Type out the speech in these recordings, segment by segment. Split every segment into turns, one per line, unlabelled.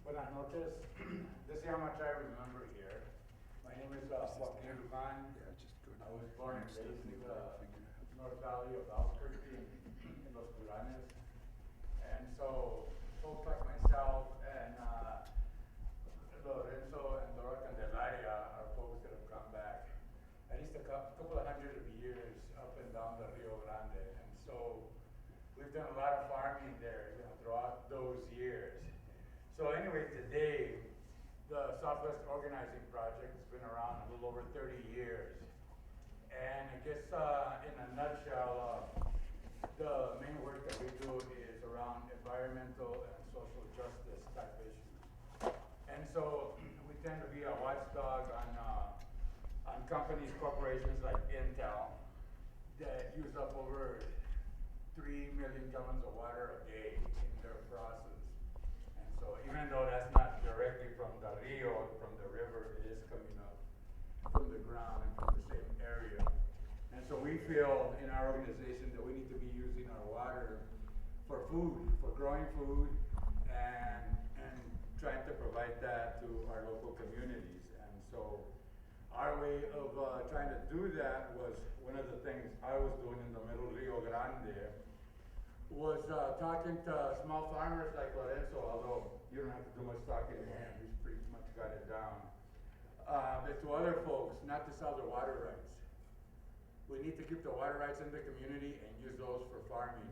Buenas noches. This is how much I remember here. My name is Joaquin Luján. I was born and raised in the North Valley of Albuquerque in Los Curanes. And so folks like myself and Lorenzo and Dora Candelaria are folks that have come back at least a couple of hundred of years up and down the Rio Grande. And so we've done a lot of farming there, throughout those years. So anyway, today, the Southwest Organizing Project has been around a little over 30 years. And I guess in a nutshell, the main work that we do is around environmental and social justice type issues. And so we tend to be a watchdog on companies, corporations like Intel that use up over 3 million gallons of water a day in their process. So even though that's not directly from the Rio, from the river, it is coming up from the ground and from the same area. And so we feel in our organization that we need to be using our water for food, for growing food, and trying to provide that to our local communities. And so our way of trying to do that was one of the things I was doing in the middle Rio Grande was talking to small farmers like Lorenzo, although you don't have to do much talking to him, he's pretty much got it down. But to other folks, not to sell their water rights. We need to keep the water rights in the community and use those for farming.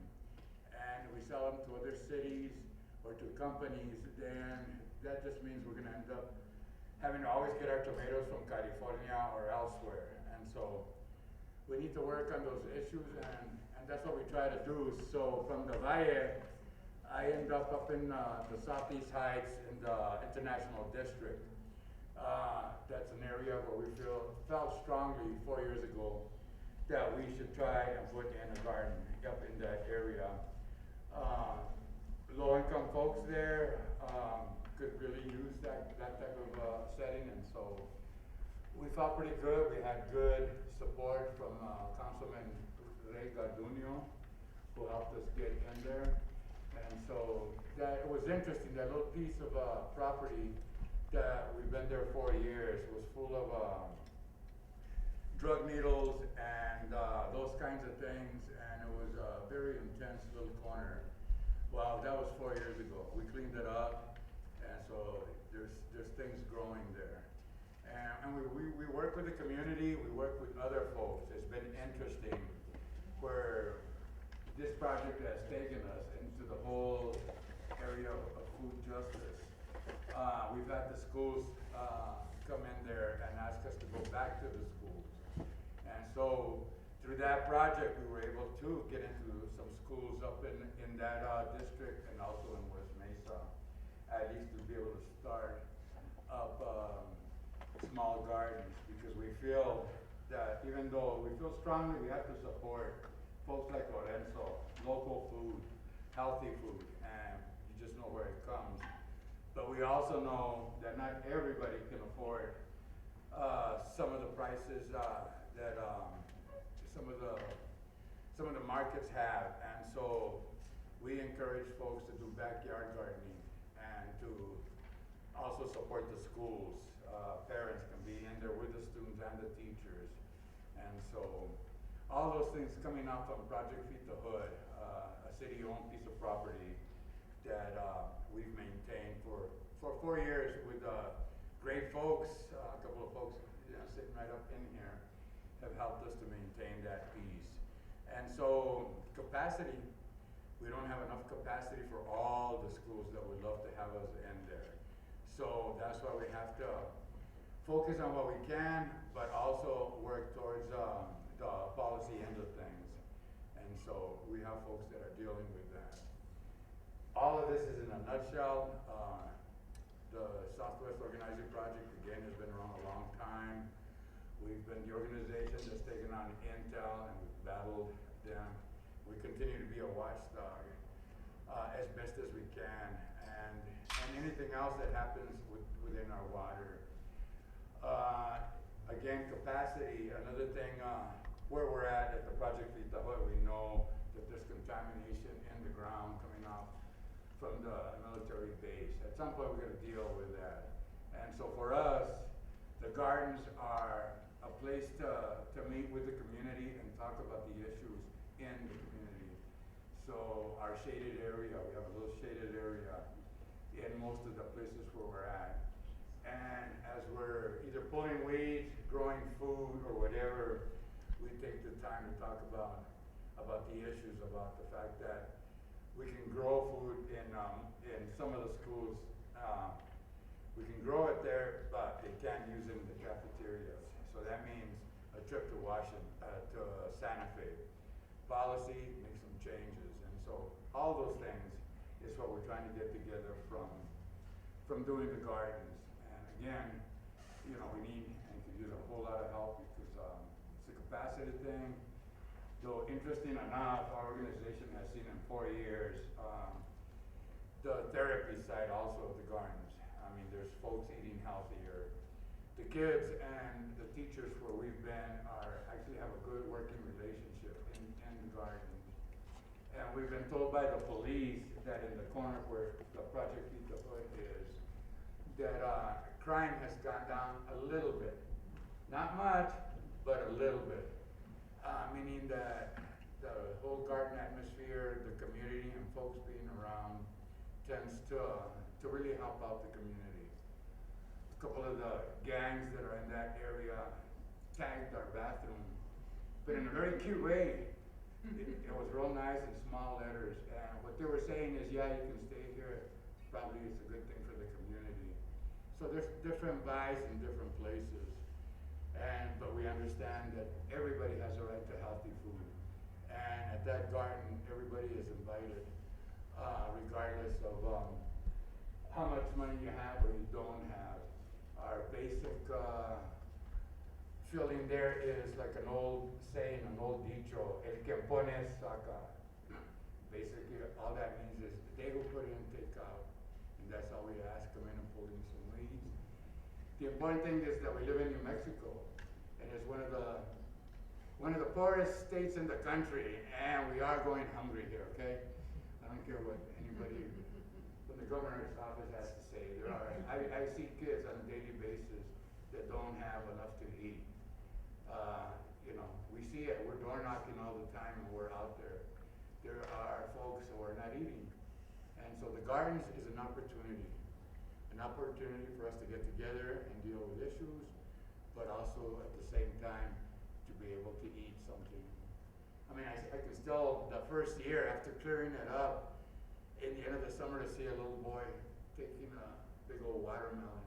And we sell them to other cities or to companies, then that just means we're gonna end up having to always get our tomatoes from California or elsewhere. And so we need to work on those issues, and that's what we try to do. So from the Valle, I end up in the Southeast Heights in the International District. That's an area where we felt strongly 4 years ago that we should try and put in a garden up in that area. Low-income folks there could really use that type of setting, and so we felt pretty good. We had good support from Councilman Ray Gardunio, who helped us get in there. And so that it was interesting, that little piece of property that we've been there 4 years was full of drug needles and those kinds of things, and it was a very intense little corner. Well, that was 4 years ago. We cleaned it up, and so there's things growing there. And we work with the community, we work with other folks. It's been interesting where this project has taken us into the whole area of food justice. We've had the schools come in there and ask us to go back to the schools. And so through that project, we were able to get into some schools up in that district and also in West Mesa, at least to be able to start up small gardens, because we feel that even though we feel strongly we have to support folks like Lorenzo, local food, healthy food, and you just know where it comes. But we also know that not everybody can afford some of the prices that some of the markets have, and so we encourage folks to do backyard gardening and to also support the schools. Parents can be in there with the students and the teachers, and so all those things coming out from Project Feed the Hood, a city-owned piece of property that we've maintained for 4 years with great folks. A couple of folks sitting right up in here have helped us to maintain that piece. And so capacity, we don't have enough capacity for all the schools that would love to have us in there. So that's why we have to focus on what we can, but also work towards the policy end of things. And so we have folks that are dealing with that. All of this is in a nutshell. The Southwest Organizing Project, again, has been around a long time. We've been the organization that's taken on Intel, and we've battled them. We continue to be a watchdog as best as we can, and anything else that happens within our water. Again, capacity, another thing, where we're at the Project Feed the Hood, we know that there's contamination in the ground coming off from the military base. at some point we're gonna deal with that. And so for us, the gardens are a place to meet with the community and talk about the issues in the community. So our shaded area, we have a little shaded area in most of the places where we're at. And as we're either pulling weeds, growing food, or whatever, we take the time to talk about the issues, about the fact that we can grow food in some of the schools. We can grow it there, but they can't use it in the cafeterias. So that means a trip to to Santa Fe. Policy, make some changes. And so all those things is what we're trying to get together from doing the gardens. And again, you know, we need and could use a whole lot of help because it's a capacity thing. Though interesting enough, our organization has seen in 4 years the therapy side also of the gardens. I mean, there's folks eating healthier. The kids and the teachers where we've been actually have a good working relationship in the gardens. And we've been told by the police that in the corner where the Project Pita Hood is, that crime has gone down a little bit. Not much, but a little bit. Meaning that the whole garden atmosphere, the community and folks being around tends to really help out the community. A couple of the gangs that are in that area tagged our bathroom, but in a very cute way. It was real nice in small letters, and what they were saying is, yeah, you can stay here. Probably it's a good thing for the community. So there's different buys in different places, but we understand that everybody has a right to healthy food, and at that garden, everybody is invited, regardless of how much money you have or you don't have. Our basic feeling there is like an old saying, an old dicho, el que pone saca. Basically, all that means is they who put in, take out. And that's all we ask, come in and pull in some weeds. The important thing is that we live in New Mexico, and it's one of the poorest states in the country, and we are going hungry here, okay? I don't care what anybody from the governor's office has to say. I see kids on a daily basis that don't have enough to eat. You know, we see it, we're door knocking all the time and we're out there. There are folks who are not eating. And so the gardens is an opportunity for us to get together and deal with issues, but also at the same time to be able to eat something. I mean, I can still, the first year after clearing it up, in the end of the summer to see a little boy taking a big old watermelon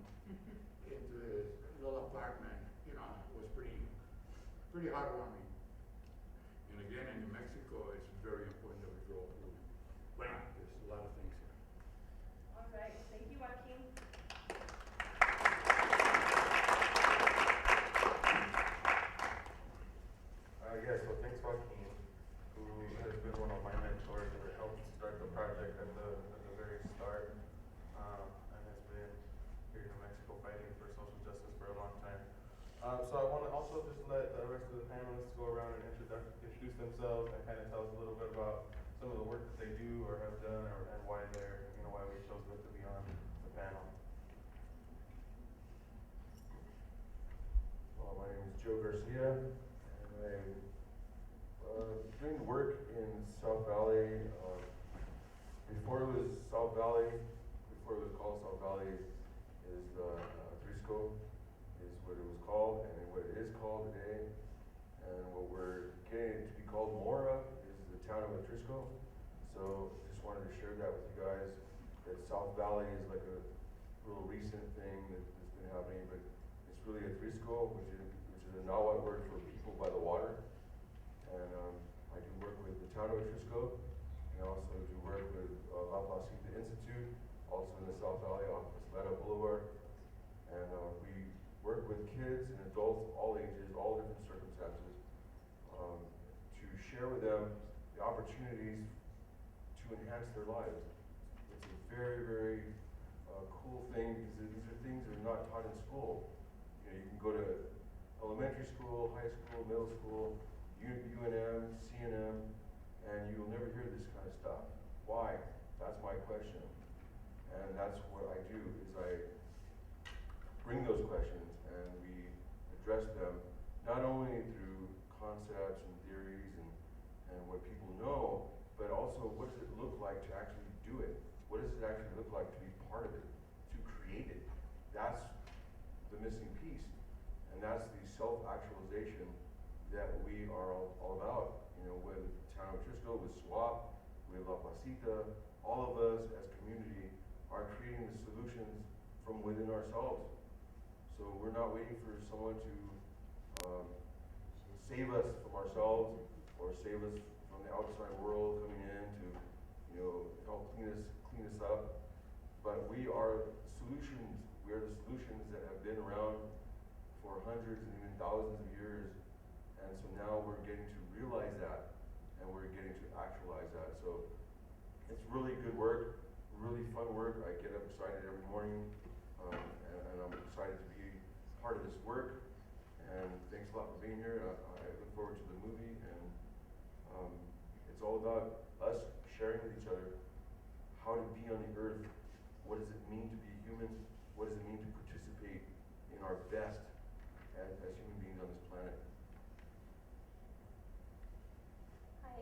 into his little apartment, you know, was pretty heartwarming. And again, in New Mexico, it's very important that we grow food. Well, there's a lot of things here.
All right, thank you, Joaquin.
Yes, so thanks Joaquin, who has been one of my mentors that helped start the project at the very start, and has been here in New Mexico fighting for social justice for a long time. So I want to also just let the rest of the panelists go around and introduce themselves and kind of tell us a little bit about some of the work that they do or have done, and why why we chose them to be on the panel.
Well, my name is Joe Garcia, and I'm doing work in South Valley. Before it was South Valley, before it was called South Valley, is Frisco, is what it was called, and what it is called today. And what we're getting to be called more of is the town of Atrisco. So just wanted to share that with you guys, that South Valley is like a little recent thing that's been happening, but it's really Atrisco, which is a Nahuatl word for people by the water. And I do work with the town of Atrisco, and I also do work with La Plazita Institute, also in the South Valley off Plazita Boulevard. And we work with kids and adults, all ages, all different circumstances, to share with them the opportunities to enhance their lives. It's a very, very cool thing, because these are things that are not taught in school. You know, you can go to elementary school, high school, middle school, UNM, CNM, and you'll never hear this kind of stuff. Why? That's my question. And that's what I do, is I bring those questions and we address them, not only through concepts and theories and what people know, but also what does it look like to actually do it? What does it actually look like to be part of it, to create it? That's the missing piece. And that's the self-actualization that we are all about. You know, with Town of Trisco, with SWAP, with La Plazita, all of us as community are creating the solutions from within ourselves. So we're not waiting for someone to save us from ourselves or save us from the outside world coming in to, you know, help clean us up. But we are solutions. We are the solutions that have been around for hundreds and even thousands of years. And so now we're getting to realize that and we're getting to actualize that. So it's really good work, really fun work. I get up excited every morning, and I'm excited to be part of this work. And thanks a lot for being here. I look forward to the movie, and it's all about us sharing with each other how to be on the earth. What does it mean to be human? What does it mean to participate in our best as human beings on this planet?
Hi,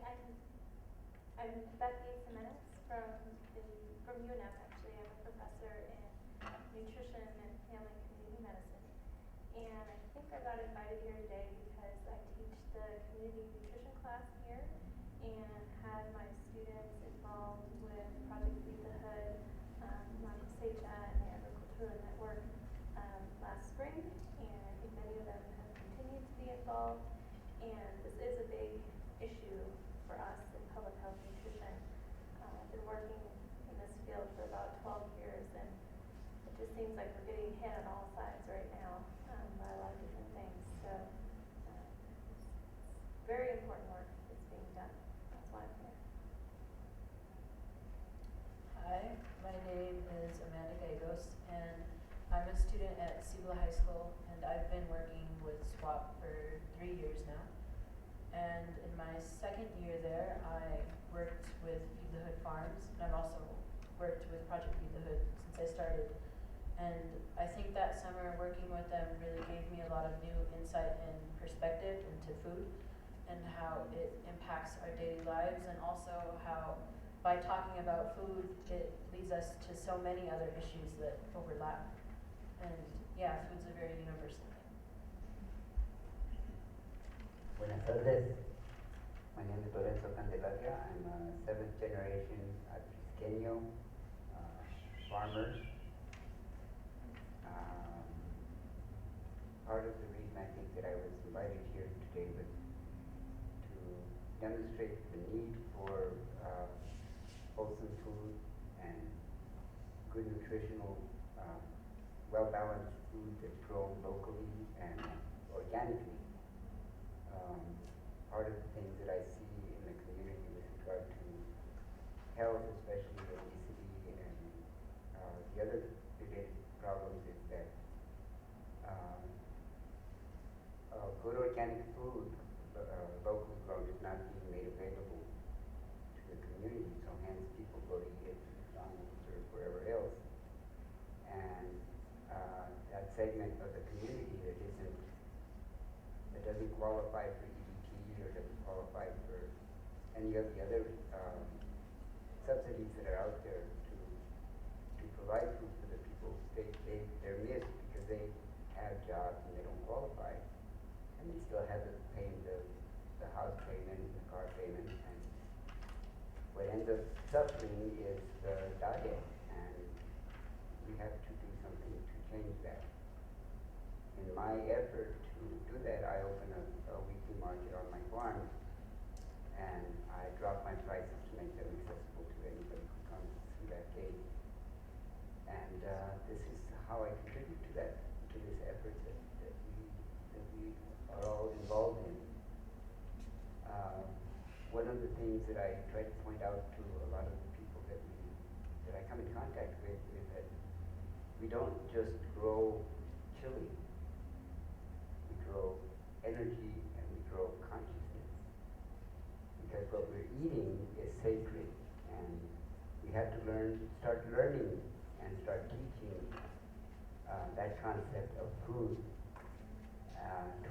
I'm Becky Jimenez from UNF actually. I'm a professor in nutrition and family and community medicine. And I think I got invited here today because I teach the community nutrition class here and had my students involved with Project Feed the Hood, La Cosecha, and the Agricultural Network last spring. And I think many of them have continued to be involved. And this is a big issue for us in public health nutrition. I've been working in this field for about 12 years, and it just seems like we're getting hit on all sides right now by a lot of different things. So it's very important work that's being done. That's why I'm here.
Hi, my name is Amanda Gallegos, and I'm a student at Cibola High School, and I've been working with SWAP for 3 years now. And in my second year there, I worked with Feed the Hood Farms, and I've also worked with Project Feed the Hood since I started. And I think that summer working with them really gave me a lot of new insight and perspective into food and how it impacts our daily lives, and also how by talking about food, it leads us to so many other issues that overlap. And yeah, food's a very universal thing.
Buenas tardes. My name is Lorenzo Candelaria. I'm a 7th generation Atrisqueño farmer. Part of the reason I think that I was invited here today was to demonstrate the need for wholesome food and good nutritional, well-balanced food that's grown locally and organically. Part of the things that I see in the community with regard to health, especially obesity and the other related problems, is that good organic food, locally grown, is not being made available to the community, so hence people go to eat at McDonald's or wherever else. And that segment of the community that doesn't qualify for EDP or doesn't qualify for any of the other subsidies that are out there to provide food for the people, they're missed because they have jobs and they don't qualify, and they still have to pay the house payment, the car payment, and what ends up suffering is the diet, and we have to do something to change that. In my effort to do that, I open a weekly market on my farm, and I drop my prices to make them accessible to anybody who comes through that gate. And this is how I contribute to this effort that we are all involved in. One of the things that I try to point out to a lot of the people that I come in contact with is that we don't just grow chili. We grow energy and we grow consciousness. Because what we're eating is sacred, and we have to start learning food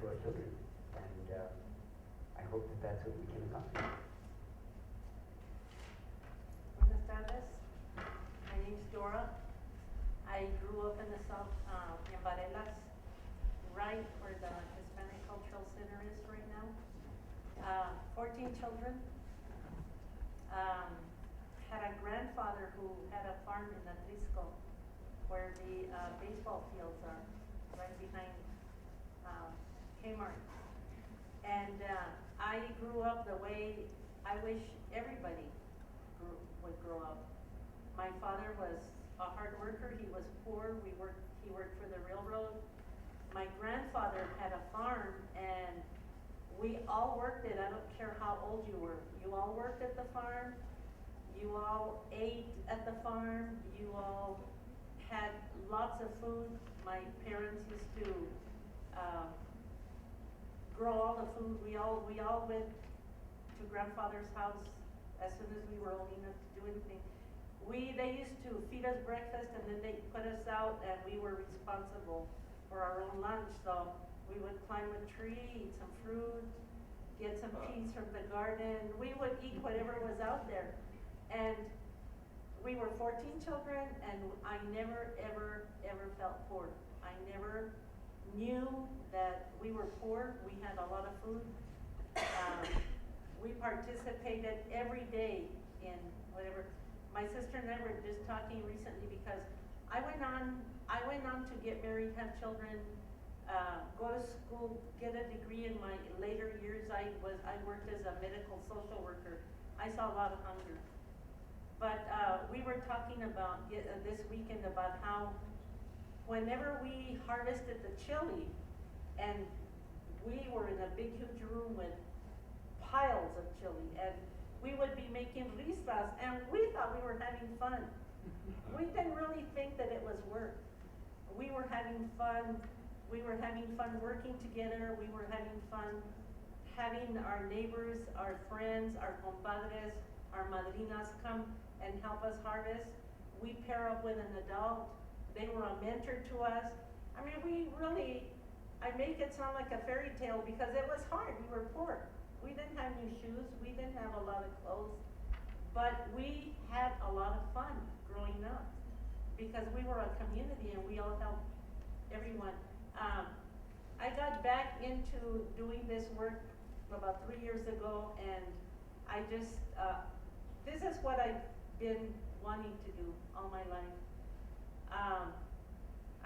to our children. And I hope that that's what we can accomplish.
Buenas tardes. My name's Dora. I grew up in the South, in Varelas, right where the Hispanic Cultural Center is right now. 14 children. Had a grandfather who had a farm in Atrisco, where the baseball fields are, right behind Kmart. And I grew up the way I wish everybody would grow up. My father was a hard worker. He was poor. He worked for the railroad. My grandfather had a farm, and we all worked it. I don't care how old you were. You all worked at the farm. You all ate at the farm. You all had lots of food. My parents used to grow all the food. We all went to grandfather's house as soon as we were old enough to do anything. They used to feed us breakfast, and then they put us out, and we were responsible for our own lunch. So we would climb a tree, eat some fruit, get some peas from the garden. We would eat whatever was out there. And we were 14 children, and I never, ever, ever felt poor. I never knew that we were poor. We had a lot of food. We participated every day in whatever. My sister and I were just talking recently because I went on to get married, have children, go to school, get a degree. In my later years, I worked as a medical social worker. I saw a lot of hunger. But we were talking about this weekend about how whenever we harvested the chili, and we were in a big huge room with piles of chili, and we would be making risas, and we thought we were having fun. We didn't really think that it was work. We were having fun. We were having fun working together. We were having fun having our neighbors, our friends, our compadres, our madrinas come and help us harvest. We pair up with an adult. They were a mentor to us. I mean, I make it sound like a fairy tale because it was hard. We were poor. We didn't have new shoes. We didn't have a lot of clothes. But we had a lot of fun growing up because we were a community and we all helped everyone. I got back into doing this work about 3 years ago, and I just, this is what I've been wanting to do all my life.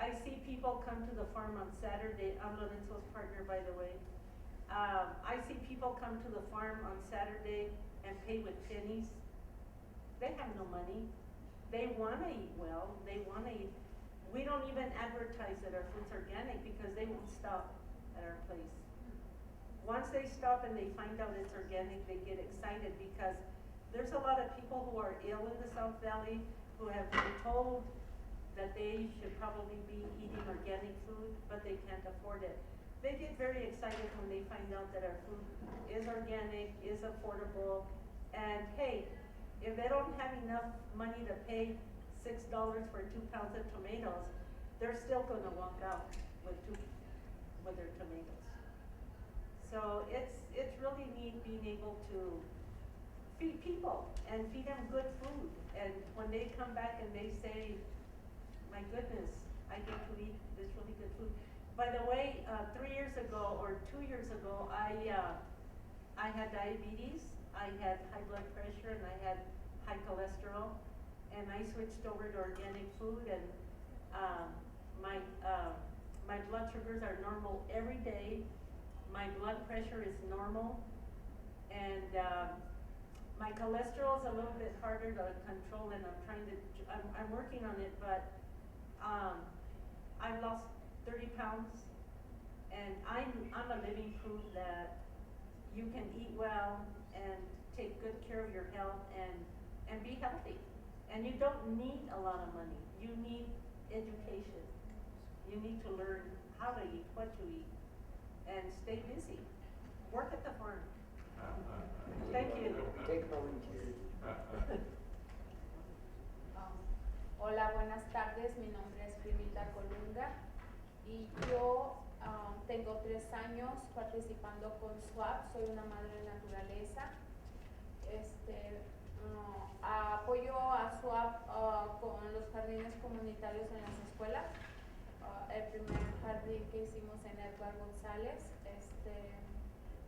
I see people come to the farm on Saturday. I'm Lorenzo's partner, by the way. I see people come to the farm on Saturday and pay with pennies. They have no money. They want to eat well. They want to eat. We don't even advertise that our food's organic because they won't stop at our place. Once they stop and they find out it's organic, they get excited because there's a lot of people who are ill in the South Valley who have been told that they should probably be eating organic food, but they can't afford it. They get very excited when they find out that our food is organic, is affordable, and hey, if they don't have enough money to pay $6 for 2 pounds of tomatoes, they're still gonna walk out with their tomatoes. So it's really neat being able to feed people and feed them good food. And when they come back and they say, my goodness, I get to eat this really good food. By the way, 3 years ago or 2 years ago, I had diabetes, I had high blood pressure, and I had high cholesterol, and I switched over to organic food, and my blood sugars are normal every day. My blood pressure is normal, and my cholesterol is a little bit harder to control, and I'm working on it, but I've lost 30 pounds, and I'm a living proof that you can eat well and take good care of your health and be healthy. And you don't need a lot of money. You need education. You need to learn how to eat, what to eat, and stay busy. Work at the farm. Thank you.
Take volunteers.
Hola, buenas tardes. Mi nombre es Crimilda Colunga. Y yo tengo 3 años participando con SWAP, soy una madre naturaleza. Apoyo a SWAP con los jardines comunitarios en las escuelas. El primer jardín que hicimos en Edgar González,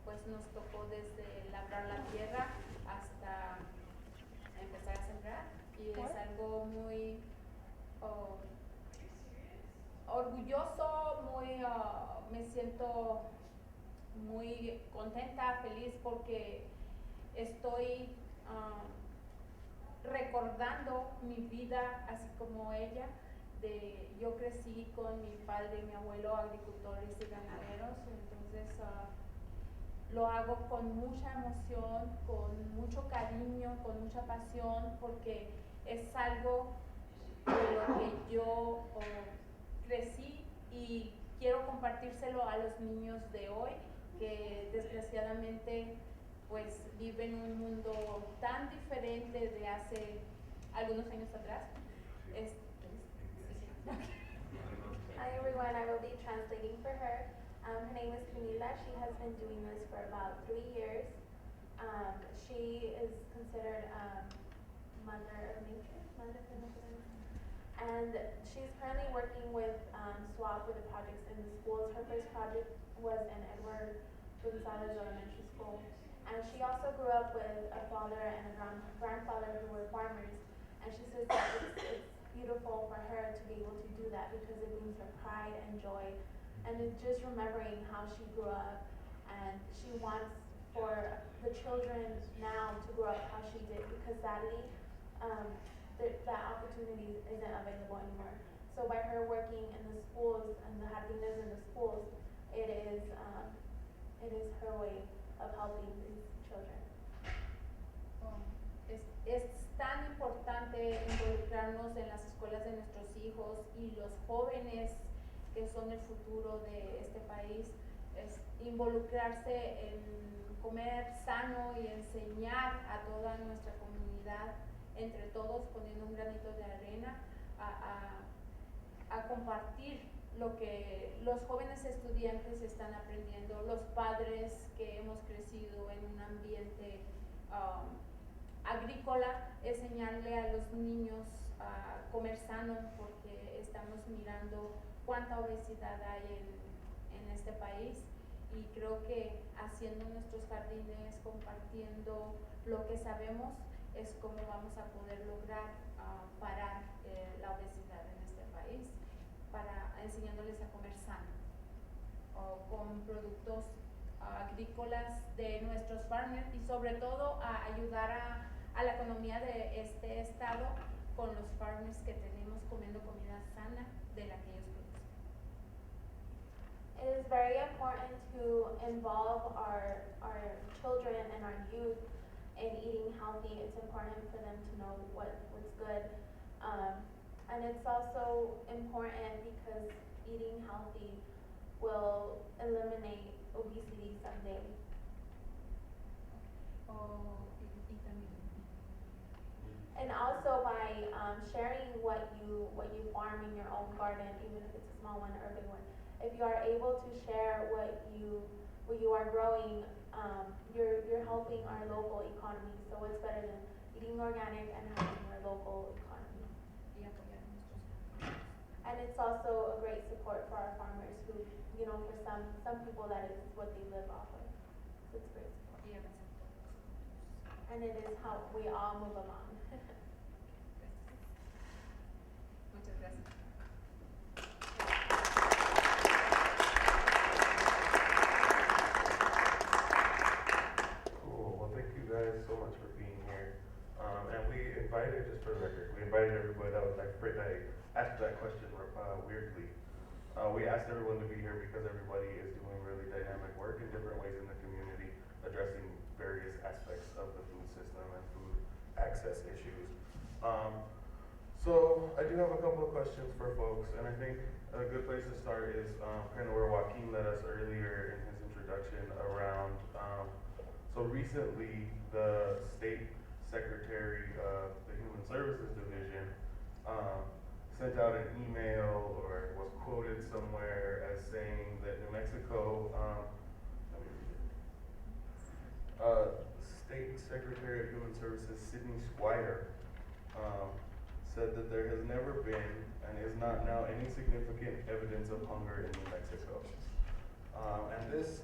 pues nos tocó desde labrar la tierra hasta empezar a sembrar, y es algo muy orgulloso, me siento muy contenta, feliz, porque estoy recordando mi vida así como ella. Yo crecí con mi padre y mi abuelo agricultores y ganaderos, entonces lo hago con mucha emoción, con mucho cariño, con mucha pasión, porque es algo de lo que yo crecí, y quiero compartírselo a los niños de hoy, que desgraciadamente pues viven un mundo tan diferente de hace algunos años atrás.
Hi everyone, I will be translating for her. Her name is Crimilda. She has been doing this for about 3 years. She is considered mother of nature, and she's currently working with SWAP with the projects in the schools. Her first project was in Edward Gonzalez Elementary School, and she also grew up with a father and a grandfather who were farmers, and she says that it's beautiful for her to be able to do that because it brings her pride and joy, and it's just remembering how she grew up, and she wants for the children now to grow up how she did, because sadly that opportunity isn't available anymore. So by her working in the schools and the jardines in the schools, it is her way of helping these children.
Es tan importante involucrarnos en las escuelas de nuestros hijos y los jóvenes que son el futuro de este país, es involucrarse en comer sano y enseñar a toda nuestra comunidad, entre todos poniendo un granito de arena, a compartir lo que los jóvenes estudiantes están aprendiendo, los padres que hemos crecido en un ambiente agrícola, enseñarle a los niños a comer sano, porque estamos mirando cuánta obesidad hay en este país, y creo que haciendo nuestros jardines, compartiendo lo que sabemos, es como vamos a poder lograr parar la obesidad en este país, enseñándoles a comer sano, con productos agrícolas de nuestros farmers, y sobre todo a ayudar a la economía de este estado con los farmers que tenemos comiendo comida sana de la que ellos producen.
It is very important to involve our children and our youth in eating healthy. It's important for them to know what's good. And it's also important because eating healthy will eliminate obesity someday. And also by sharing what you farm in your own garden, even if it's a small one or a big one, if you are able to share what you are growing, you're helping our local economy. So it's better than eating organic and having your local economy. And it's also a great support for our farmers who, for some people that is what they live off of. So it's great support. And it is how we all move along.
Muchas gracias.
Cool. Well, thank you guys so much for being here. And we invited, just for the record, we invited everybody that was like, that asked that question weirdly. We asked everyone to be here because everybody is doing really dynamic work in different ways in the community, addressing various aspects of the food system and food access issues. So I do have a couple of questions for folks, and I think a good place to start is kind of where Joaquin led us earlier in his introduction around, so recently the State Secretary of the Human Services Division sent out an email or was quoted somewhere as saying that New Mexico, let me read it. State Secretary of Human Services Sidney Squire said that there has never been and is not now any significant evidence of hunger in New Mexico. And this,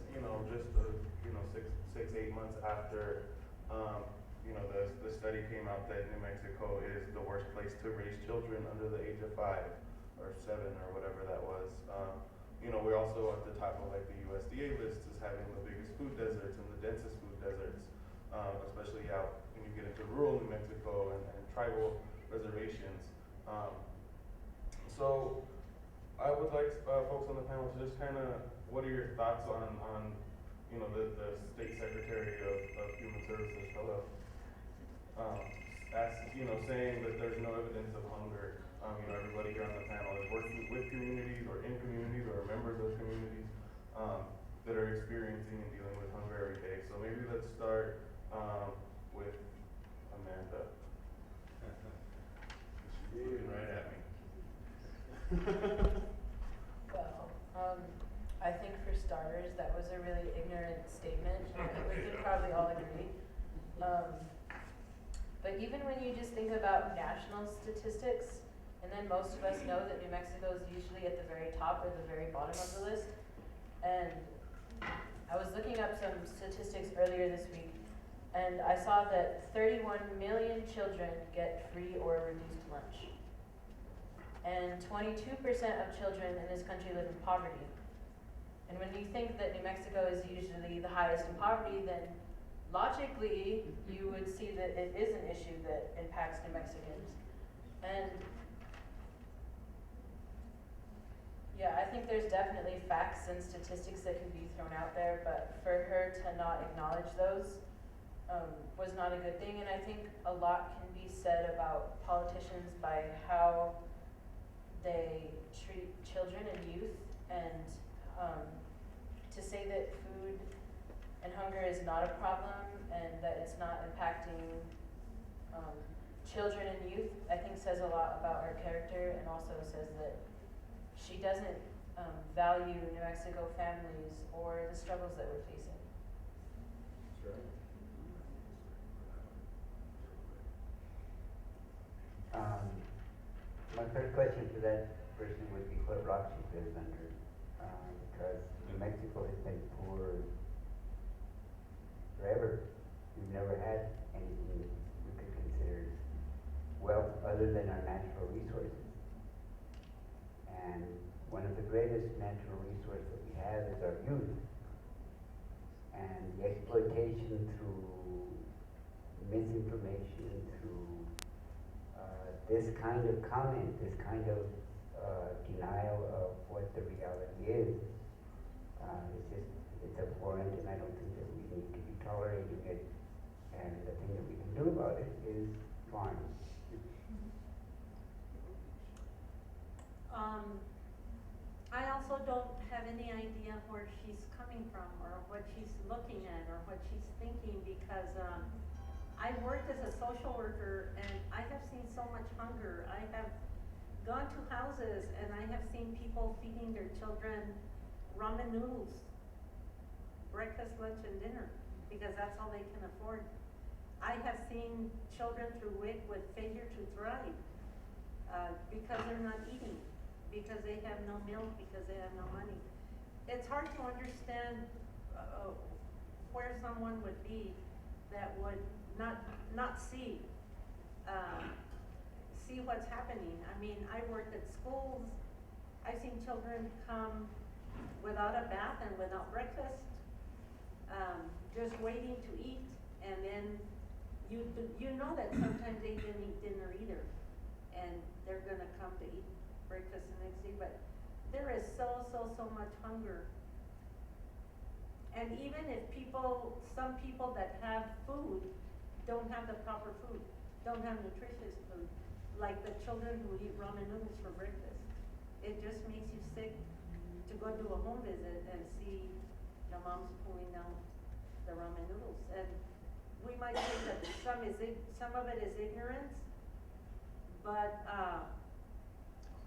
just 6-8 months after, the study came out that New Mexico is the worst place to raise children under the age of 5 or 7 or whatever that was. We're also at the top of like the USDA list as having the biggest food deserts and the densest food deserts, especially out when you get into rural New Mexico and tribal reservations. So I would like folks on the panel to just kind of, what are your thoughts on the State Secretary of Human Services, hello, saying that there's no evidence of hunger. Everybody here on the panel is working with communities or in communities or members of communities that are experiencing and dealing with hunger every day. So maybe let's start with Amanda. She's looking right at me.
Well, I think for starters, that was a really ignorant statement. I think we could probably all agree. But even when you just think about national statistics, and then most of us know that New Mexico is usually at the very top or the very bottom of the list. And I was looking up some statistics earlier this week, and I saw that 31 million children get free or reduced lunch. And 22% of children in this country live in poverty. And when you think that New Mexico is usually the highest in poverty, then logically you would see that it is an issue that impacts New Mexicans. And yeah, I think there's definitely facts and statistics that can be thrown out there, but for her to not acknowledge those was not a good thing. And I think a lot can be said about politicians by how they treat children and youth, and to say that food and hunger is not a problem and that it's not impacting children and youth, I think says a lot about her character, and also says that she doesn't value New Mexico families or the struggles that we're facing.
Sure.
My first question to that person would be what block she lives under, because New Mexico has been poor forever. We've never had anything we could consider wealth other than our natural resources. And one of the greatest natural resources that we have is our youth. And the exploitation through misinformation, through this kind of comment, this kind of denial of what the reality is, it's abhorrent, and I don't think that we need to be tolerating it. And the thing that we can do about it is farm.
I also don't have any idea where she's coming from or what she's looking at or what she's thinking, because I've worked as a social worker and I have seen so much hunger. I have gone to houses and I have seen people feeding their children ramen noodles, breakfast, lunch, and dinner, because that's all they can afford. I have seen children through WIC with failure to thrive because they're not eating, because they have no milk, because they have no money. It's hard to understand where someone would be that would not see what's happening. I mean, I worked at schools. I've seen children come without a bath and without breakfast, just waiting to eat, and then you know that sometimes they didn't eat dinner either, and they're gonna come to eat breakfast the next day. But there is so much hunger. And even if some people that have food don't have the proper food, don't have nutritious food, like the children who eat ramen noodles for breakfast. It just makes you sick to go do a home visit and see the moms pulling out the ramen noodles. And we might think that some of it is ignorance, but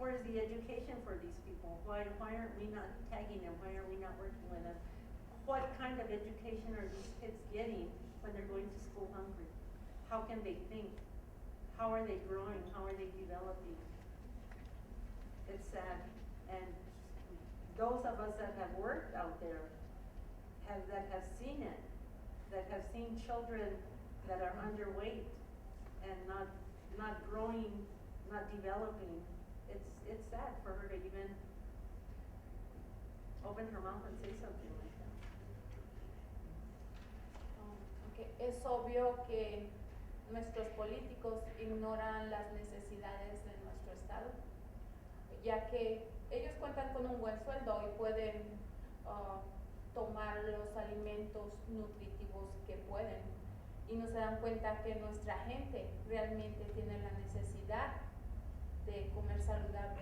where's the education for these people? Why aren't we not tagging them? Why are we not working with them? What kind of education are these kids getting when they're going to school hungry? How can they think? How are they growing? How are they developing? It's sad. And those of us that have worked out there, that have seen it, that have seen children that are underweight and not growing, not developing, it's sad for her to even open her mouth and say something like that.
Okay. Es obvio que nuestros políticos ignoran las necesidades de nuestro estado, ya que ellos cuentan con un buen sueldo y pueden tomar los alimentos nutritivos que pueden, y no se dan cuenta que nuestra gente realmente tiene la necesidad de comer saludable.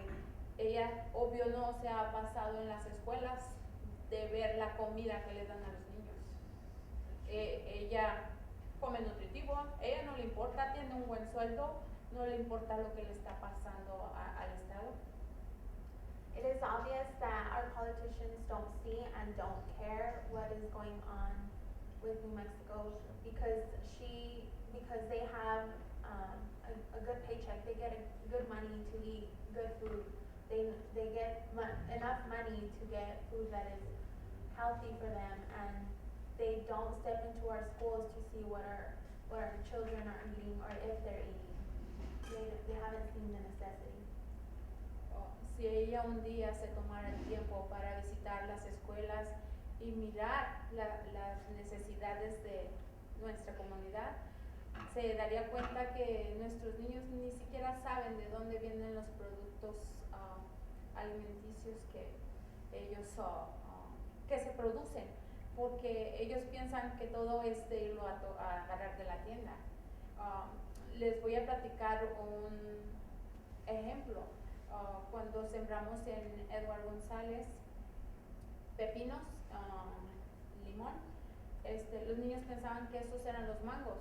Ella, obvio, no se ha pasado en las escuelas de ver la comida que les dan a los niños. Ella come nutritivo, ella no le importa, tiene un buen sueldo, no le importa lo que le está pasando al estado.
It is obvious that our politicians don't see and don't care what is going on with New Mexico because they have a good paycheck. They get good money to eat good food. They get enough money to get food that is healthy for them, and they don't step into our schools to see what our children are eating or if they're eating. They haven't seen the necessity.
Si ella un día se tomara el tiempo para visitar las escuelas y mirar las necesidades de nuestra comunidad, se daría cuenta que nuestros niños ni siquiera saben de dónde vienen los productos alimenticios que ellos que se producen, porque ellos piensan que todo es de irlo a agarrar de la tienda. Les voy a platicar un ejemplo. Cuando sembramos en Eduardo González pepinos, limón, los niños pensaban que esos eran los mangos.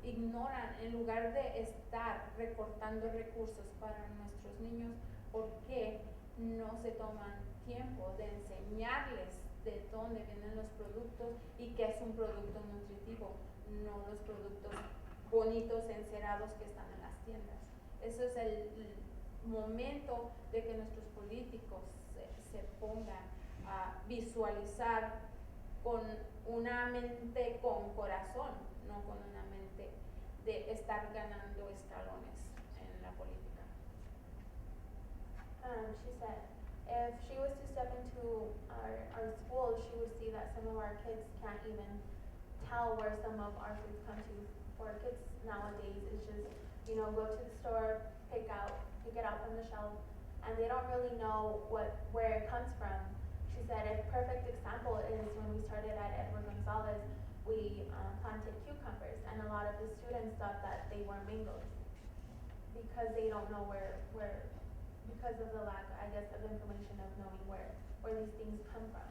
Ignoran, en lugar de estar recortando recursos para nuestros niños, ¿por qué no se toman tiempo de enseñarles de dónde vienen los productos y qué es un producto nutritivo, no los productos bonitos encerados que están en las tiendas? Eso es el momento de que nuestros políticos se pongan a visualizar con una mente con corazón, no con una mente de estar ganando escalones en la política.
She said if she was to step into our schools, she would see that some of our kids can't even tell where some of our foods come to. For kids nowadays, it's just, go to the store, pick it out from the shelf, and they don't really know where it comes from. She said a perfect example is when we started at Edward Gonzalez, we planted cucumbers, and a lot of the students thought that they were mangoes because they don't know because of the lack, I guess, of information of knowing where these things come from.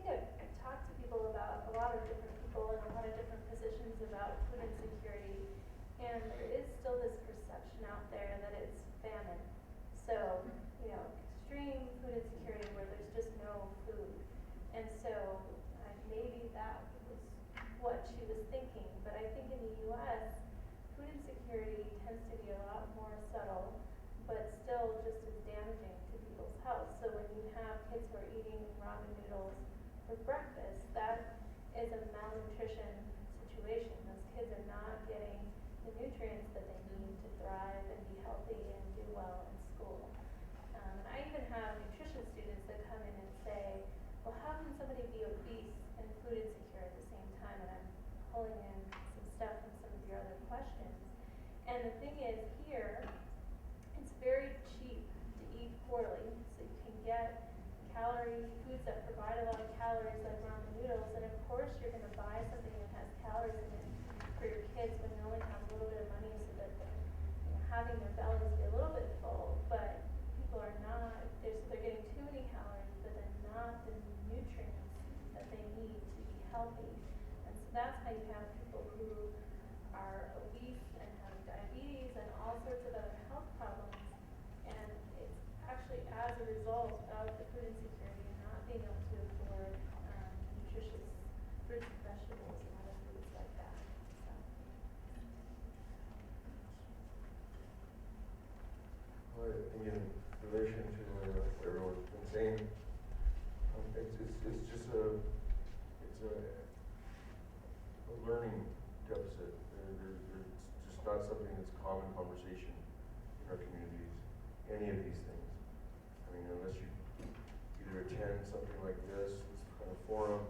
I've talked to people about a lot of different people in a lot of different positions about food insecurity, and there is still this perception out there that it's famine. So, extreme food insecurity where there's just no food. And so maybe that was what she was thinking, but I think in the US, food insecurity tends to be a lot more subtle, but still just as damaging to people's health. So when you have kids who are eating ramen noodles for breakfast, that is a malnutrition situation. Those kids are not getting the nutrients that they need to thrive and be healthy and do well in school. And I even have nutrition students that come in and say, well, how can somebody be obese and food insecure at the same time? And I'm pulling in some stuff from some of your other questions. And the thing is, here, it's very cheap to eat poorly. So you can get foods that provide a lot of calories like ramen noodles, and of course you're going to buy something that has calories in it for your kids when you only have a little bit of money so that they're having their bellies be a little bit full, but people are not, they're getting too many calories, but then not the nutrients healthy. And so that's how you have people who are obese and have diabetes and all sorts of other health problems. And it's actually as a result of the food insecurity and not being able to afford nutritious fruits and vegetables and other foods like that. So.
Well, I think in relation to what everyone's been saying, it's just a learning deficit. There's just not something that's common conversation in our communities, any of these things. I mean, unless you either attend something like this kind of forum,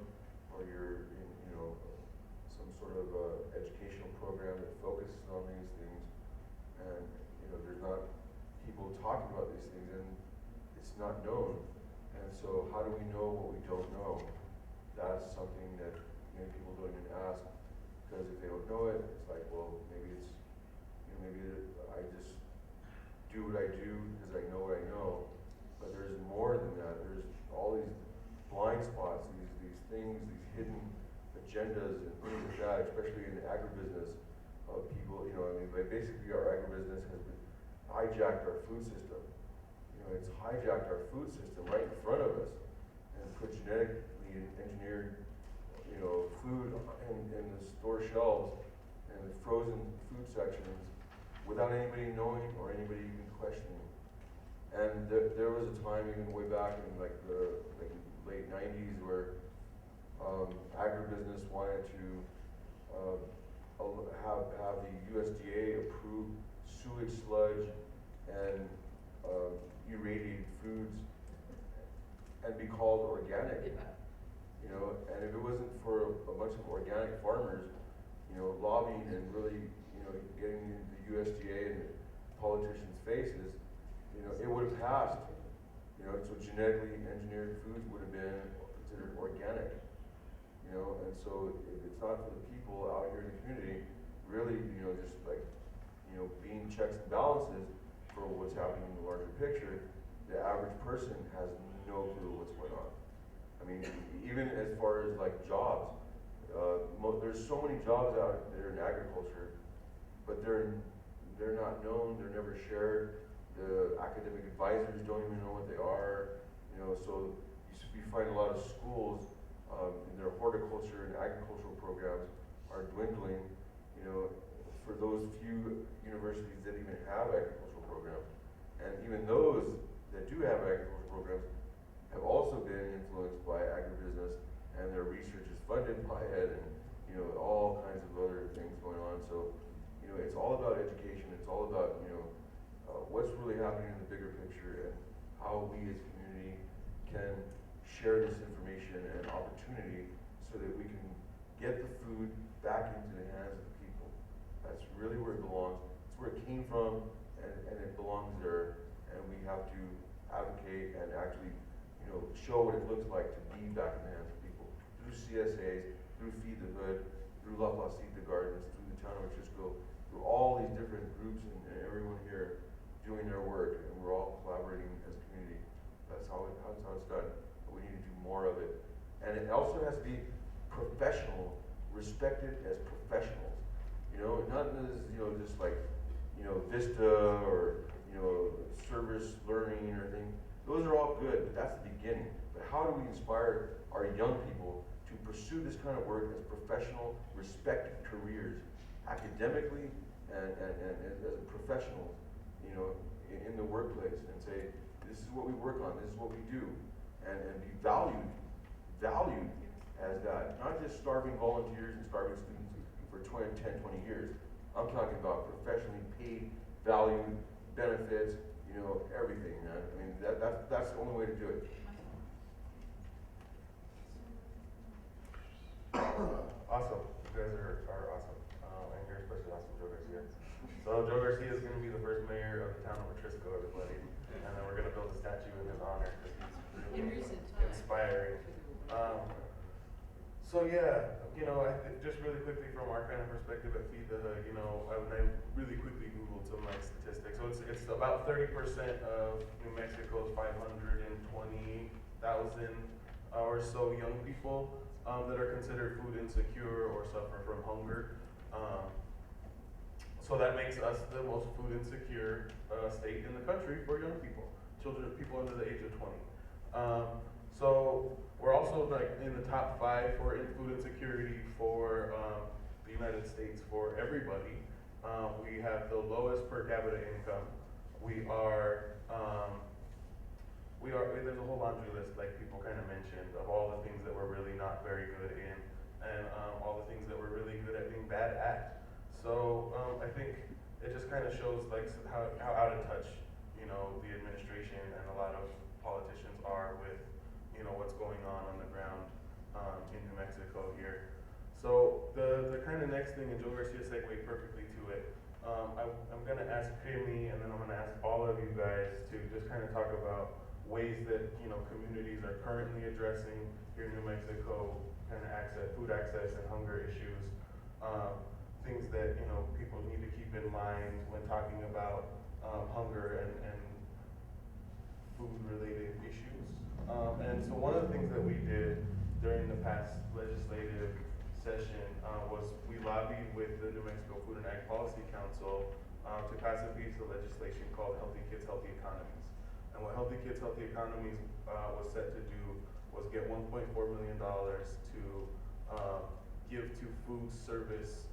or you're in, some sort of educational program that focuses on these things, and, there's not people talking about these things, and it's not known. And so how do we know what we don't know? That's something that many people don't even ask, because if they don't know it, it's like, well, maybe it's, maybe I just do what I do because I know what I know. But there's more than that. There's all these blind spots, these things, these hidden agendas and things like that, especially in the agribusiness of people. Basically our agribusiness has been hijacked our food system. It's hijacked our food system right in front of us and put genetically engineered, food in the store shelves and the frozen food sections without anybody knowing or anybody even questioning. And there was a time even way back in the late 90s where agribusiness wanted to have the USDA approve sewage sludge and irradiated foods and be called organic. And if it wasn't for a bunch of organic farmers, lobbying and really, getting the USDA and the politicians' faces, it would have passed. So genetically engineered foods would have been considered organic. And so if it's not for the people out here in the community, really, just like, being checks and balances for what's happening in the larger picture, the average person has no clue what's going on. I mean, even as far as like jobs, there's so many jobs out there in agriculture, but they're not known, they're never shared. The academic advisors don't even know what they are. So you find a lot of schools in their horticulture and agricultural programs are dwindling, for those few universities that even have agricultural programs. And even those that do have agricultural programs have also been influenced by agribusiness, and their research is funded by it, and all kinds of other things going on. So it's all about education. It's all about what's really happening in the bigger picture, and how we as a community can share this information and opportunity so that we can get the food back into the hands of the people. That's really where it belongs. It's where it came from, and it belongs there. And we have to advocate and actually, show what it looks like to be back in the hands of people through CSAs, through Feed the Hood, through La Plazita Gardens, through the town of Francisco, through all these different groups and everyone here doing their work, and we're all collaborating as a community. That's how it's done. But we need to do more of it. And it also has to be professional, respected as professionals. Not as, just like, Vista or, service learning or thing. Those are all good, but that's the beginning. But how do we inspire our young people to pursue this kind of work as professional, respected careers, academically and as professionals, in the workplace, and say, this is what we work on, this is what we do, and be valued as that. Not just starving volunteers and starving students for 10, 20 years. I'm talking about professionally paid, valued, benefits, everything, man. I mean, that's the only way to do it.
Awesome. You guys are awesome. And you're especially awesome, Joe Garcia. So Joe Garcia is going to be the first mayor of the town of Matrisco, everybody. And then we're going to build a statue in his honor, because he's really inspiring. So yeah, just really quickly from our kind of perspective at Feed the Hood, I really quickly Googled some statistics. So it's about 30% of New Mexico's 520,000 or so young people that are considered food insecure or suffer from hunger. So that makes us the most food insecure state in the country for young people, children, people under the age of 20. So we're also like in the top 5 for food insecurity for the United States for everybody. We have the lowest per capita income. There's a whole laundry list, like people kind of mentioned, of all the things that we're really not very good in, and all the things that we're really good at being bad at. So I think it just kind of shows like how out of touch, the administration and a lot of politicians are with, what's going on the ground in New Mexico here. So the kind of next thing, and Joe Garcia segued perfectly to it, I'm going to ask Crimilda, and then I'm going to ask all of you guys to just kind of talk about ways that, communities are currently addressing here in New Mexico, kind of food access and hunger issues, things that, people need to keep in mind when talking about hunger and food-related issues. And so one of the things that we did during the past legislative session was we lobbied with the New Mexico Food and Ag Policy Council to pass a piece of legislation called Healthy Kids, Healthy Economies. And what Healthy Kids, Healthy Economies was set to do was get $1.4 million to give to food service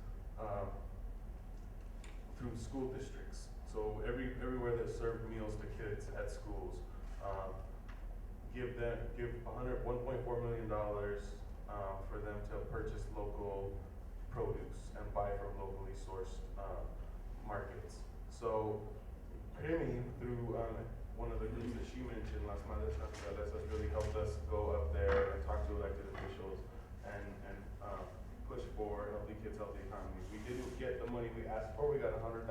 through school districts. So everywhere that served meals to kids at schools, give $1.4 million for them to purchase local produce and buy from locally sourced markets. So Penny, through one of the groups that she mentioned, Las Madres, Naturalezas, really helped us go up there and talk to elected officials and push for Healthy Kids, Healthy Economies. We didn't get the money we asked for. We got $100,000,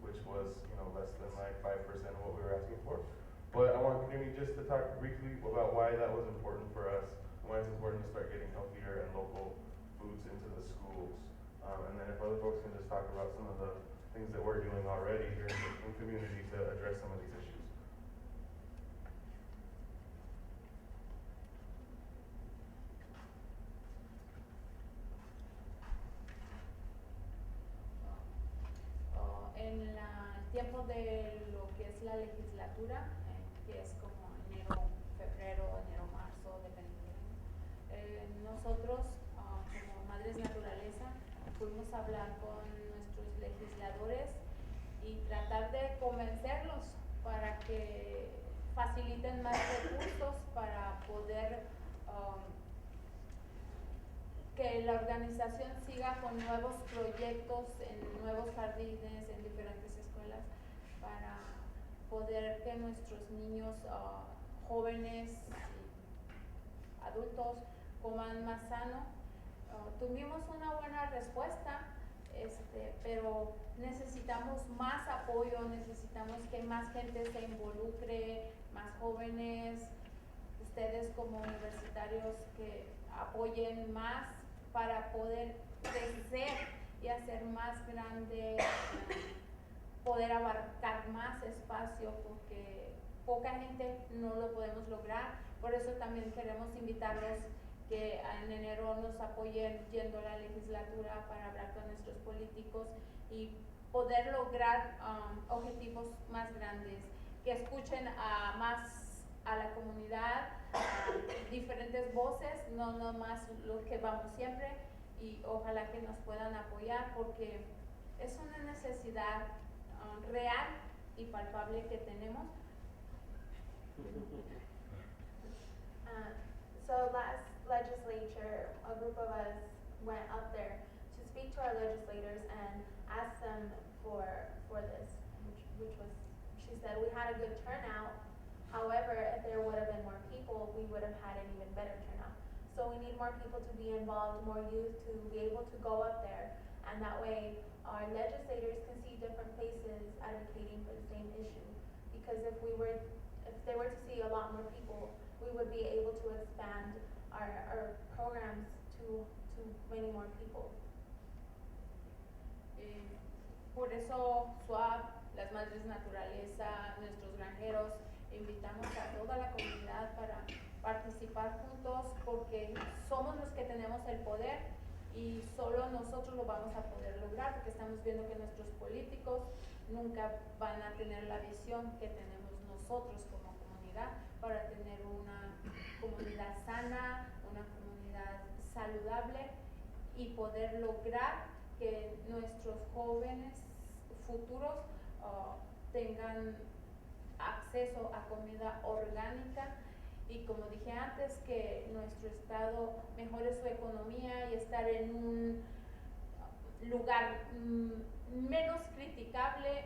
which was less than like 5% of what we were asking for. But I want Penny just to talk briefly about why that was important for us, and why it's important to start getting healthier and local foods into the schools. And then if other folks can just talk about some of the things that we're doing already here in the community to address some of these issues.
En el tiempo de lo que es la legislatura, que es como enero, febrero, enero, marzo, dependiendo. Nosotros, como Madres Naturaleza, fuimos a hablar con nuestros legisladores y tratar de convencerlos para que faciliten más recursos para poder que la organización siga con nuevos proyectos en nuevos jardines, en diferentes escuelas, para poder que nuestros niños, jóvenes y adultos coman más sano. Tuvimos una buena respuesta, pero necesitamos más apoyo, necesitamos que más gente se involucre, más jóvenes, ustedes como universitarios que apoyen más para poder crecer y hacer más grande, poder abarcar más espacio, porque poca gente no lo podemos lograr. Por eso también queremos invitarlos que en enero nos apoyen yendo a la legislatura para hablar con nuestros políticos y poder lograr objetivos más grandes, que escuchen más a la comunidad, diferentes voces, no nomás los que vamos siempre, y ojalá que nos puedan apoyar porque es una necesidad real y palpable que tenemos.
So last legislature, a group of us went up there to speak to our legislators and ask them for this, which was, she said, we had a good turnout. However, if there would have been more people, we would have had an even better turnout. So we need more people to be involved, more youth to be able to go up there, and that way our legislators can see different faces advocating for the same issue. Because if they were to see a lot more people, we would be able to expand our programs to many more people.
Por eso SWAP, las Madres Naturaleza, nuestros granjeros, invitamos a toda la comunidad para participar juntos porque somos los que tenemos el poder y solo nosotros lo vamos a poder lograr porque estamos viendo que nuestros políticos nunca van a tener la visión que tenemos nosotros como comunidad para tener una comunidad sana, una comunidad saludable y poder lograr que nuestros jóvenes futuros tengan acceso a comida orgánica y como dije antes que nuestro estado mejore su economía y estar en un lugar menos criticable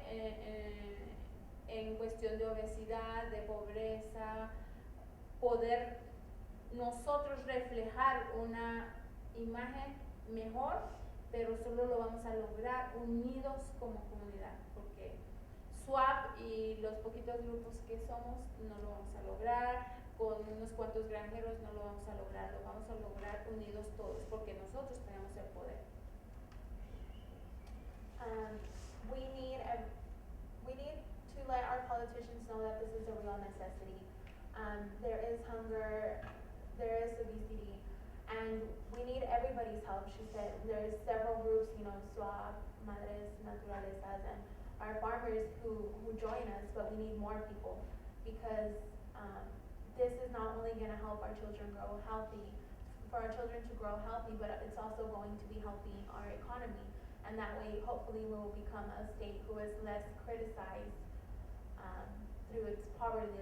en cuestión de obesidad, de pobreza, poder nosotros reflejar una imagen mejor, pero solo lo vamos a lograr unidos como comunidad, porque SWAP y los poquitos grupos que somos no lo vamos a lograr, con unos cuantos granjeros no lo vamos a lograr, lo vamos a lograr unidos todos, porque nosotros tenemos el poder.
We need to let our politicians know that this is a real necessity. There is hunger, there is obesity, and we need everybody's help. She said there's several groups, SWAP, Madres, Naturalezas, and our farmers who join us, but we need more people because this is not only going to help our children grow healthy, for our children to grow healthy, but it's also going to be helping our economy. And that way, hopefully, we will become a state who is less criticized through its poverty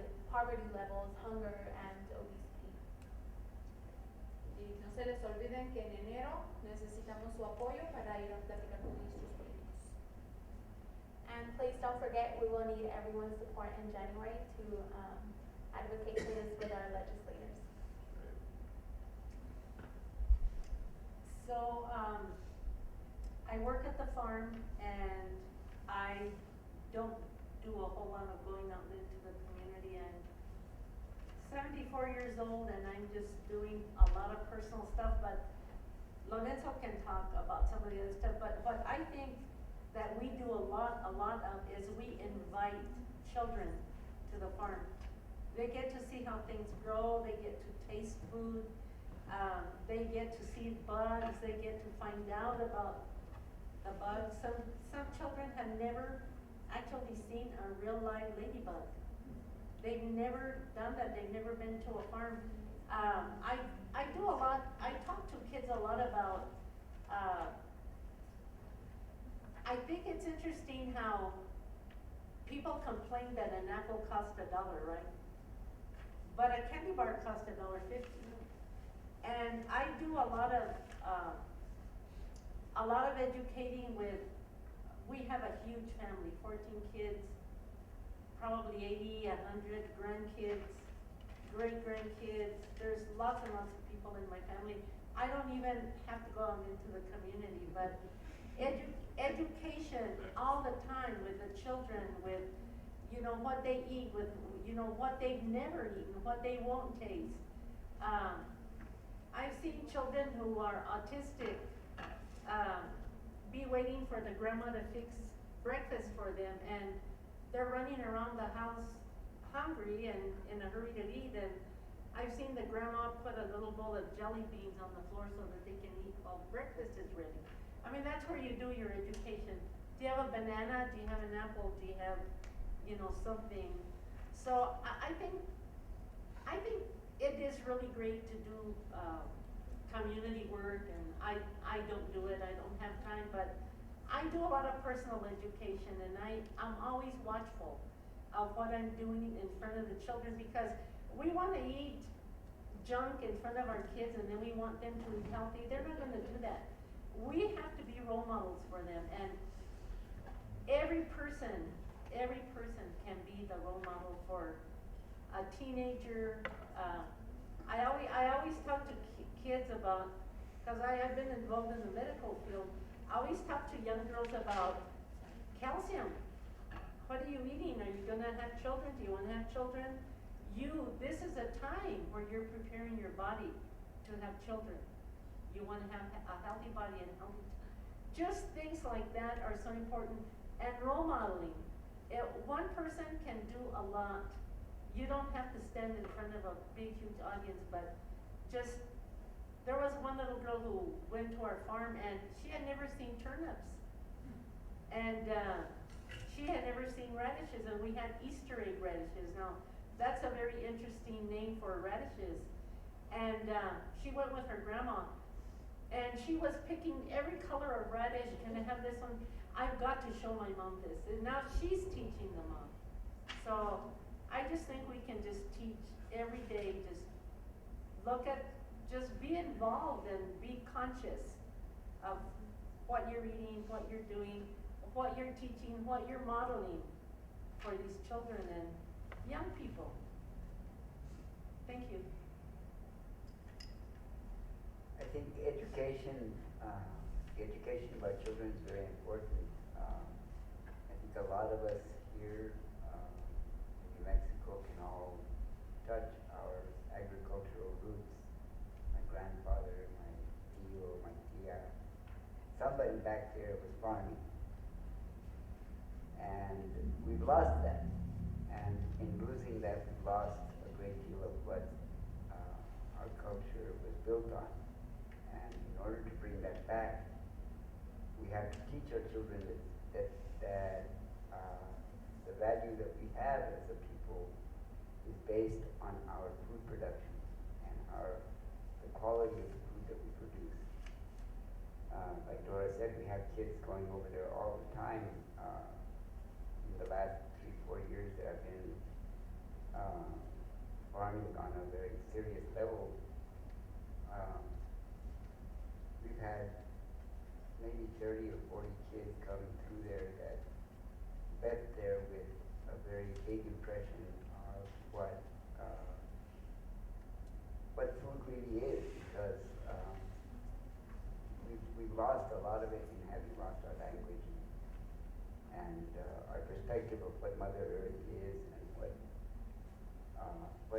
levels, hunger, and obesity.
Y no se les olviden que en enero necesitamos su apoyo para ir a platicar con nuestros políticos.
And please don't forget, we will need everyone's support in January to advocate for this with our legislators.
So, I work at the farm and I don't do a whole lot of going out into the community. I'm 74 years old and I'm just doing a lot of personal stuff, but Lorenzo can talk about some of the other stuff, but what I think that we do a lot of is we invite children to the farm. They get to see how things grow, they get to taste food, they get to see bugs, they get to find out about the bugs. Some children have never actually seen a real live ladybug. They've never done that, they've never been to a farm. I do a lot, I talk to kids a lot about, I think it's interesting how people complain that an apple costs $1, right? But a candy bar costs $1.50. And I do a lot of educating with, we have a huge family, 14 kids, probably 80, 100 grandkids, great-grandkids. There's lots and lots of people in my family. I don't even have to go out into the community, but education all the time with the children, with, what they eat, with, what they've never eaten, what they won't taste. I've seen children who are autistic be waiting for the grandma to fix breakfast for them, and they're running around the house hungry and in a hurry to eat, and I've seen the grandma put a little bowl of jelly beans on the floor so that they can eat while breakfast is ready. I mean, that's where you do your education. Do you have a banana? Do you have an apple? Do you have, something? So I think it is really great to do community work, and I don't do it, I don't have time, but I do a lot of personal education, and I'm always watchful of what I'm doing in front of the children, because we want to eat junk in front of our kids and then we want them to eat healthy. They're not going to do that. We have to be role models for them, and every person can be the role model for a teenager. I always talk to kids about, because I have been involved in the medical field, I always talk to young girls about calcium. What are you eating? Are you going to have children? Do you want to have children? This is a time where you're preparing your body to have children. You want to have a healthy body and healthy. Just things like that are so important. And role modeling. One person can do a lot. you don't have to stand in front of a big, huge audience, but just, there was one little girl who went to our farm and she had never seen turnips. And she had never seen radishes, and we had Easter egg radishes. Now, that's a very interesting name for radishes. And she went with her grandma, and she was picking every color of radish. Can I have this one? I've got to show my mom this. And now she's teaching the mom. So I just think we can just teach every day, just look at, just be involved and be conscious of what you're eating, what you're doing, what you're teaching, what you're modeling for these children and young people. Thank you.
I think education about children is very important. I think a lot of us here in New Mexico can all touch our agricultural roots. My grandfather, my tío, my tía, somebody back there was farming. And we've lost that. And in losing that, we've lost a great deal of what our culture was built on. And in order to bring that back, we have to teach our children that the value that we have as a people is based on our food production and the quality of the food that we produce. Like Dora said, we have kids going over there all the time. In the last 3-4 years that I've been farming on a very serious level, we've had maybe 30 or 40 kids coming through there that left there with a very big impression of what food really is, because we've lost a lot of it in having lost our language and our perspective of what Mother Earth is and what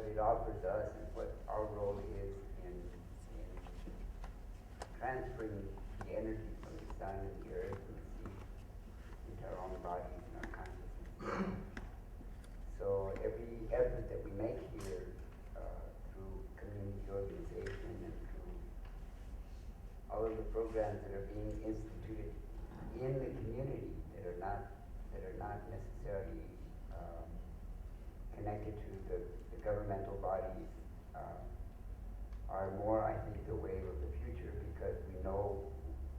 it offers us and what our role is in transferring the energy from the sun and the earth and the sea into our own bodies and our consciousness. So every effort that we make here through community organization and through all of the programs that are being instituted in the community that are not necessarily connected to the governmental bodies are more, I think, the wave of the future, because we know,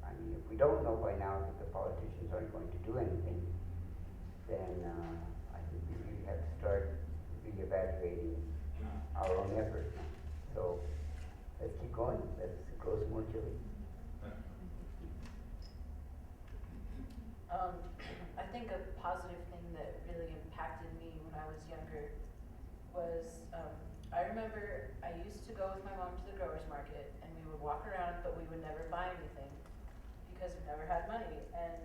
I mean, if we don't know by now that the politicians aren't going to do anything, then I think we really have to start reevaluating our own efforts. So let's keep going. Let's grow some more chili.
I think a positive thing that really impacted me when I was younger was, I remember I used to go with my mom to the growers market, and we would walk around, but we would never buy anything because we never had money. And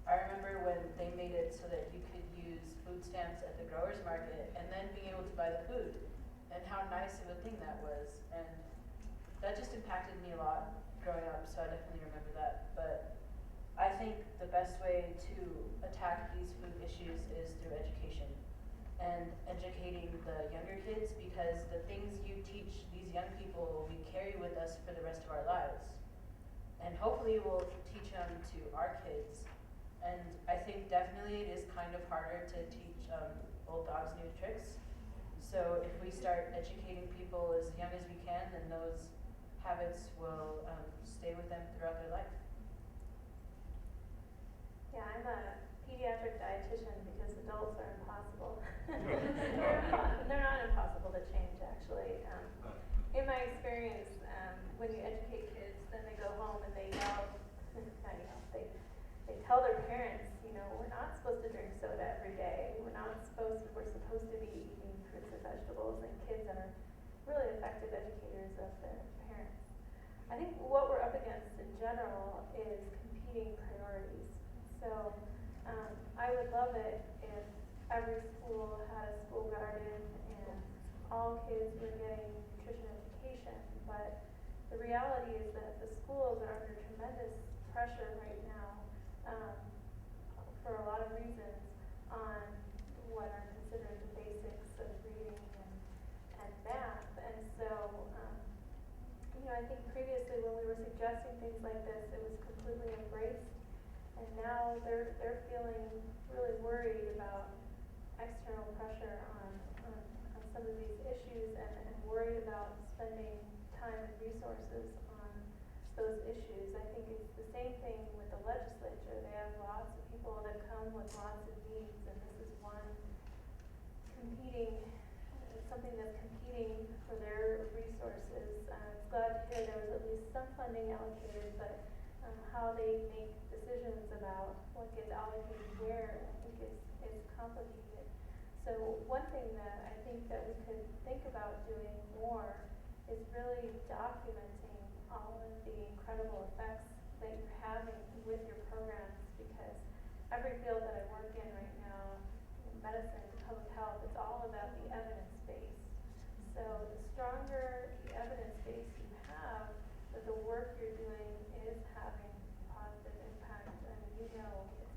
I remember when they made it so that you could use food stamps at the growers market and then being able to buy the food, and how nice of a thing that was. And that just impacted me a lot growing up, so I definitely remember that. But I think the best way to attack these food issues is through education and educating the younger kids, because the things you teach these young people we carry with us for the rest of our lives, and hopefully we'll teach them to our kids. And I think definitely it is kind of harder to teach old dogs new tricks. So if we start educating people as young as we can, then those habits will stay with them throughout their life.
Yeah, I'm a pediatric dietitian because adults are impossible. They're not impossible to change, actually. In my experience, when you educate kids, then they go home and they yell, they tell their parents, you know, we're not supposed to drink soda every day. We're supposed to be eating fruits and vegetables, and kids are really effective educators of their parents. I think what we're up against in general is competing priorities. So I would love it if every school had a school garden and all kids were getting nutrition education, but the reality is that the schools are under tremendous pressure right now for a lot of reasons on what are considered the basics of reading so, I think previously when we were suggesting things like this, it was completely embraced. And now they're feeling really worried about external pressure on some of these issues and worried about spending time and resources on those issues. I think it's the same thing with the legislature. They have lots of people that come with lots of needs, and this is one something that's competing for their resources. It's glad to hear there was at least some funding allocated, but how they make decisions about what gets allocated where, I think is complicated. So one thing that I think that we could think about doing more is really documenting all of the incredible effects that you're having with your programs, because every field that I work in right now, medicine, public health, it's all about the evidence base. So the stronger the evidence base you have, that the work you're doing is having positive impact, and it's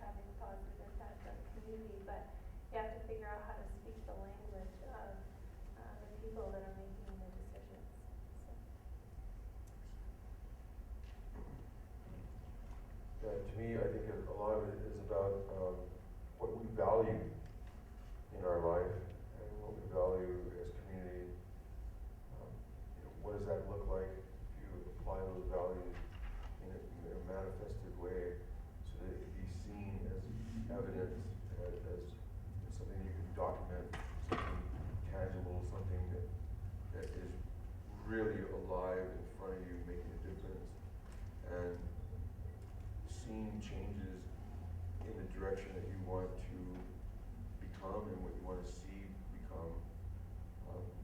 having a positive impact on the community, but you have to figure out how to speak the language of the people that are making the decisions. So.
To me, I think a lot of it is about what we value in our life and what we value as community. What does that look like if you apply those values in a manifested way so that it can be seen as evidence, as something you can document, something tangible, something that is really alive in front of you, making a difference, and seeing changes in the direction that you want to become and what you want to see become.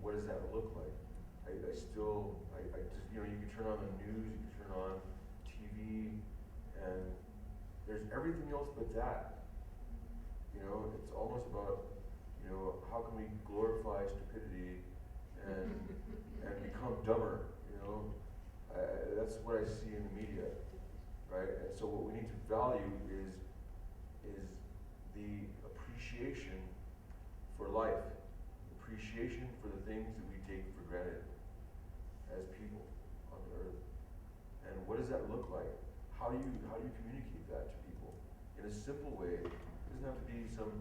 What does that look like? I just, you can turn on the news, you can turn on TV, and there's everything else but that. It's almost about, how can we glorify stupidity and become dumber, that's what I see in the media, right? And so what we need to value is the appreciation for life, appreciation for the things that we take for granted as people on the earth. And what does that look like? How do you communicate that to people in a simple way? It doesn't have to be some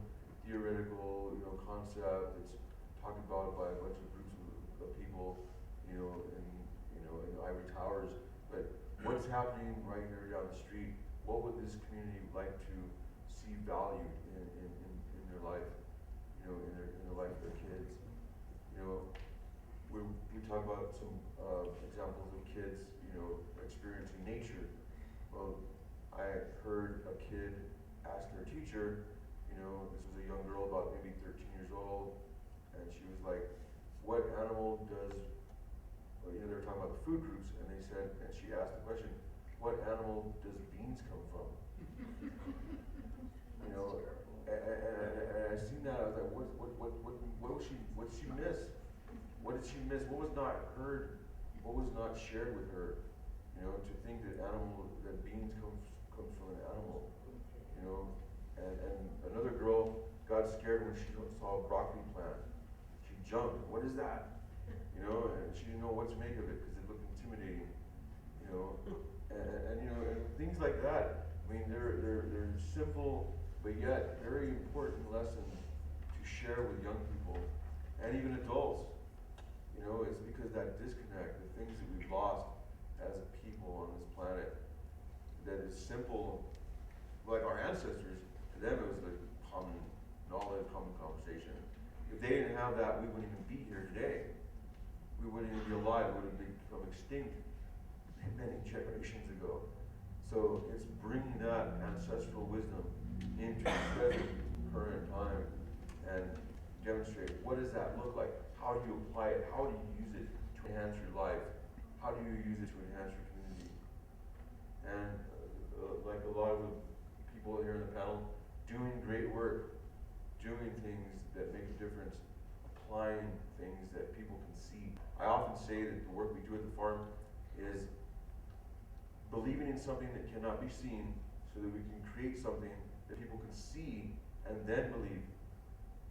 theoretical, concept that's talked about by a bunch of groups of people, in the ivory towers. But what's happening right here down the street? What would this community like to see valued in their life? In the life of their kids. We talk about some examples of kids, experiencing nature. Well, I heard a kid ask their teacher, this was a young girl about maybe 13 years old, and she was like, what animal does, they were talking about the food groups, and she asked the question, what animal does beans come from? And I seen that, I was like, what did she miss? What did she miss? What was not heard? What was not shared with her? To think that beans comes from an animal. And another girl got scared when she saw a broccoli plant. She jumped. What is that? And she didn't know what to make of it because it looked intimidating. And things like that. I mean, they're simple but yet very important lessons to share with young people and even adults. It's because that disconnect, the things that we've lost as a people on this planet, that is simple, like our ancestors, to them it was like common knowledge, common conversation. If they didn't have that, we wouldn't even be here today. We wouldn't even be alive, we would have become extinct many generations ago. So it's bringing that ancestral wisdom into the present, current time and demonstrate what does that look like? How do you apply it? How do you use it to enhance your life? How do you use it to enhance your community? And like a lot of the people here in the panel, doing great work, doing things that make a difference, applying things that people can see. I often say that the work we do at the farm is believing in something that cannot be seen so that we can create something that people can see and then believe